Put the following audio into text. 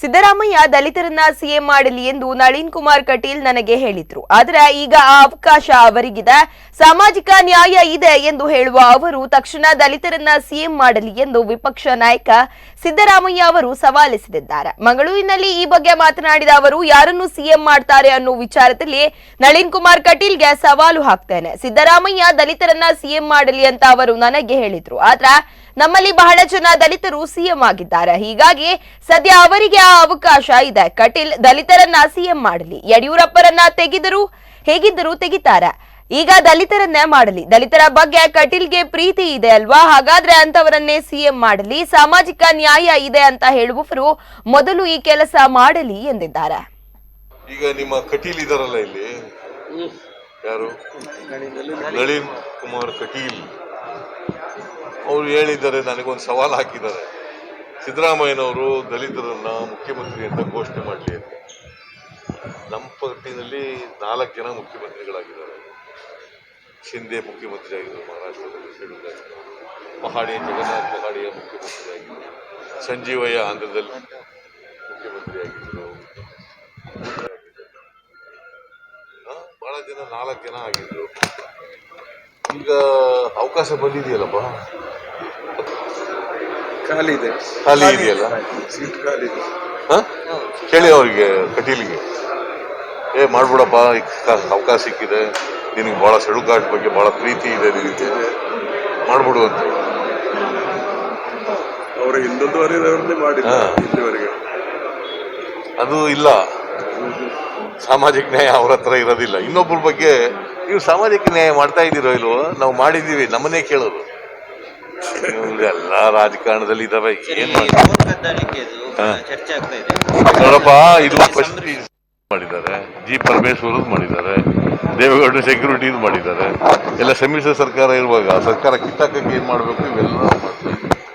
Siddaramaiah ದಲಿತರನ್ನ CM ಮಾಡಲಿ ಎಂದು ನಳಿನ್ ಕುಮಾರ್ ಕಟೀಲ್ ನನಗೆ ಹೇಳಿದ್ರು. ಆದರೆ ಈಗ ಆ ಅವಕಾಶ ಅವರಿಗಿದೆ, ಸಾಮಾಜಿಕ ನ್ಯಾಯ ಇದೆ ಎಂದು ಹೇಳುವ ಅವರು ತಕ್ಷಣ ದಲಿತರನ್ನ ಸಿಎಂ ಮಾಡಲಿ ಎಂದು ವಿಪಕ್ಷ ನಾಯಕ ಸಿದ್ದರಾಮಯ್ಯ ಅವರು ಸವಾಲಿಸಿದ್ದಾರೆ. ಮಂಗಳೂರಿನಲ್ಲಿ ಈ ಬಗ್ಗೆ ಮಾತನಾಡಿದ ಅವರು ಯಾರನ್ನು ಸಿಎಂ ಮಾಡ್ತಾರೆ ಅನ್ನೋ ವಿಚಾರದಲ್ಲಿ ನಳಿನ್ ಕುಮಾರ್ ಕಟೀಲ್ಗೆ ಸವಾಲು ಹಾಕ್ತೇನೆ. ಸಿದ್ದರಾಮಯ್ಯ ದಲಿತರನ್ನ ಸಿಎಂ ಮಾಡಲಿ ಅಂತ ಅವರು ನನಗೆ ಹೇಳಿದ್ರು. ಆದ್ರೆ ನಮ್ಮಲ್ಲಿ ಬಹಳ ಜನ ದಲಿತರು ಸಿಎಂ ಆಗಿದ್ದಾರೆ, ಹೀಗಾಗಿ ಸದ್ಯ ಅವರಿಗೆ ಆ ಅವಕಾಶ ಇದೆ. ಕಟೀಲ್ ದಲಿತರನ್ನ ಸಿಎಂ ಮಾಡಲಿ, ಯಡಿಯೂರಪ್ಪರನ್ನ ತೆಗೆದರು ಹೇಗಿದ್ದರೂ ತೆಗಿತಾರೆ, ಈಗ ದಲಿತರನ್ನೇ ಮಾಡಲಿ. ದಲಿತರ ಬಗ್ಗೆ ಕಟೀಲ್ಗೆ ಪ್ರೀತಿ ಇದೆ ಅಲ್ವಾ, ಹಾಗಾದ್ರೆ ಅಂತವರನ್ನೇ ಸಿಎಂ ಮಾಡಲಿ, ಸಾಮಾಜಿಕ ನ್ಯಾಯ ಇದೆ ಅಂತ ಹೇಳುವವರು ಮೊದಲು ಈ ಕೆಲಸ ಮಾಡಲಿ ಎಂದಿದ್ದಾರೆ. ಈಗ ನಿಮ್ಮ ಕಟೀಲ್ ಇದಾರಲ್ಲ ಇಲ್ಲಿ, ಯಾರು ನಳಿನ್ ಕುಮಾರ್ ಕಟೀಲ್ ಅವರು ಹೇಳಿದ್ದಾರೆ, ನನಗೊಂದು ಸವಾಲು ಹಾಕಿದ್ದಾರೆ, ಸಿದ್ದರಾಮಯ್ಯನವರು ದಲಿತರನ್ನ ಮುಖ್ಯಮಂತ್ರಿ ಅಂತ ಘೋಷಣೆ ಮಾಡಲಿ ಅಂತ. ನಮ್ಮ ಪಟ್ಟಿನಲ್ಲಿ 4 ಜನ ಮುಖ್ಯಮಂತ್ರಿಗಳಾಗಿದ್ದಾರೆ. ಶಿಂದೆ ಮುಖ್ಯಮಂತ್ರಿ ಆಗಿದ್ದರು ಮಹಾರಾಷ್ಟ್ರದಲ್ಲಿ, ಪಹಾಡಿಯ ಜಗನ್ನಾಥ್ ಪಹಾಡಿಯ ಮುಖ್ಯಮಂತ್ರಿ ಆಗಿದ್ದರು, ಸಂಜೀವಯ್ಯ ಆಂಧ್ರದಲ್ಲಿ ಮುಖ್ಯಮಂತ್ರಿ ಆಗಿದ್ದರು, ಬಹಳ ಜನ 4 ಜನ ಆಗಿದ್ರು. ಈಗ ಅವಕಾಶ ಬಂದಿದೆಯಲ್ಲಪ್ಪ, ಖಾಲಿ ಇದೆಯಲ್ಲ, ಸೀಟ್ ಖಾಲಿ ಇದೆ. ಕೇಳಿ ಅವ್ರಿಗೆ, ಕಟೀಲ್ಗೆ, ಮಾಡ್ಬಿಡಪ್ಪ, ಅವಕಾಶ ಸಿಕ್ಕಿದೆ ನಿನಗೆ, ಬಹಳ ಸೆಳುಗಾಟ್ ಬಗ್ಗೆ ಬಹಳ ಪ್ರೀತಿ ಇದೆ ನಿನಗೆ, ಮಾಡ್ಬಿಡು ಅಂತ. ಅವರು ಹಿಂದುವರೆದವ್ರನ್ನೇ ಮಾಡಿಲ್ಲ ಇಲ್ಲಿವರೆಗೆ. ಅದು ಇಲ್ಲ, ಸಾಮಾಜಿಕ ನ್ಯಾಯ ಅವ್ರ ಹತ್ರ ಇರೋದಿಲ್ಲ. ಇನ್ನೊಬ್ಬರ ಬಗ್ಗೆ ನೀವು ಸಾಮಾಜಿಕ ನ್ಯಾಯ ಮಾಡ್ತಾ ಇದ್ದೀರೋ ಇಲ್ವೋ, ನಾವು ಮಾಡಿದ್ದೀವಿ, ನಮ್ಮನ್ನೇ ಕೇಳೋದು. ಎಲ್ಲ ರಾಜಕಾರಣದಲ್ಲಿ ಇದಾವೆ, ಏನ್ ನೋಡಪ್ಪ, ಇದು ಫಸ್ಟ್ ಮಾಡಿದ್ದಾರೆ, ಜಿ ಪರಮೇಶ್ವರ್ ಮಾಡಿದ್ದಾರೆ, ದೇವೇಗೌಡ ಸೆಕ್ಯೂರಿಟಿ ಮಾಡಿದ್ದಾರೆ, ಎಲ್ಲ ಸಮ್ಮಿಶ್ರ ಸರ್ಕಾರ ಇರುವಾಗ ಸರ್ಕಾರ ಕಿತ್ತಾಕಕ್ಕೆ ಏನ್ ಮಾಡ್ಬೇಕು ಇವೆಲ್ಲ ಮಾಡ್ತಾರೆ.